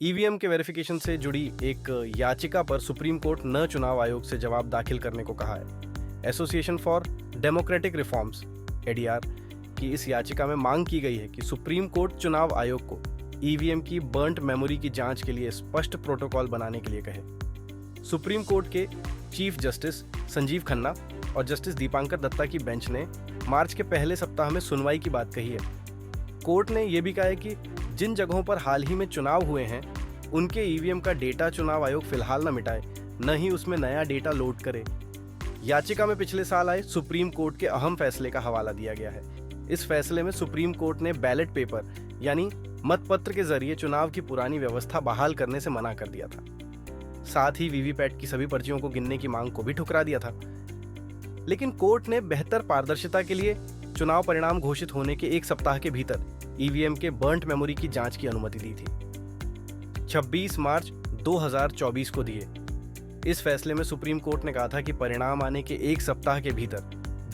EVM के verification से जुड़ी एक याचिका पर सुप्रीम कोर्ट न चुनाव आयोग से जवाब दाखिल करने को कहा है। Association for democratic reforms ADR की इस याचिका में मांग की गई है कि सुप्रीम कोर्ट चुनाव आयोग को ईवीएम की बर्न्ट मेमोरी की जांच के लिए स्पष्ट प्रोटोकॉल बनाने के लिए कहे। सुप्रीम कोर्ट के चीफ जस्टिस संजीव खन्ना और जस्टिस दीपांकर दत्ता की बेंच ने मार्च के पहले सप्ताह में सुनवाई की बात कही है। कोर्ट ने यह भी कहा है कि जिन जगहों पर हाल ही में चुनाव हुए हैं उनके ईवीएम का डेटा चुनाव आयोग फिलहाल न मिटाए, न ही उसमें नया डेटा लोड करे। याचिका में पिछले साल आए सुप्रीम कोर्ट के अहम फैसले का हवाला दिया गया है। इस फैसले में सुप्रीम कोर्ट ने बैलेट पेपर यानी मतपत्र के जरिए चुनाव की पुरानी व्यवस्था बहाल करने से मना कर दिया था। साथ ही वीवीपैट की सभी पर्चियों को गिनने की मांग को भी ठुकरा दिया था। लेकिन कोर्ट ने बेहतर पारदर्शिता के लिए चुनाव परिणाम घोषित होने के एक सप्ताह के भीतर ईवीएम के बर्न्ट मेमोरी की जांच की अनुमति दी थी। 26 मार्च 2024 को दिए इस फैसले में सुप्रीम कोर्ट ने कहा था कि परिणाम आने के एक सप्ताह के भीतर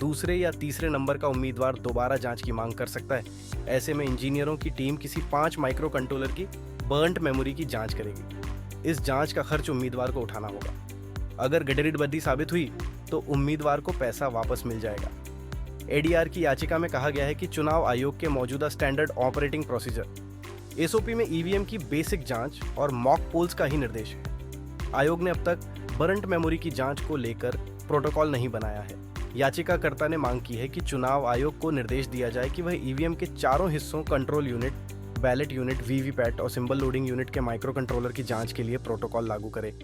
दूसरे या तीसरे नंबर का उम्मीदवार दोबारा जांच की मांग कर सकता है। ऐसे में इंजीनियरों की टीम किसी 5 माइक्रो कंट्रोलर की बर्न्ट मेमोरी की जांच करेगी। इस जांच का खर्च उम्मीदवार को उठाना होगा। अगर गड़बड़ी साबित हुई तो उम्मीदवार को पैसा वापस मिल जाएगा। एडीआर की याचिका में कहा गया है कि चुनाव आयोग के मौजूदा स्टैंडर्ड ऑपरेटिंग प्रोसीजर एसओपी में ईवीएम की बेसिक जांच और मॉक पोल्स का ही निर्देश है। आयोग ने अब तक बर्न्ट मेमोरी की जांच को लेकर प्रोटोकॉल नहीं बनाया है। याचिकाकर्ता ने मांग की है कि चुनाव आयोग को निर्देश दिया जाए कि वह ईवीएम के चारों हिस्सों control unit, ballot unit, VVPAT और सिंबल लोडिंग यूनिट के माइक्रो कंट्रोलर की जांच के लिए प्रोटोकॉल लागू करे।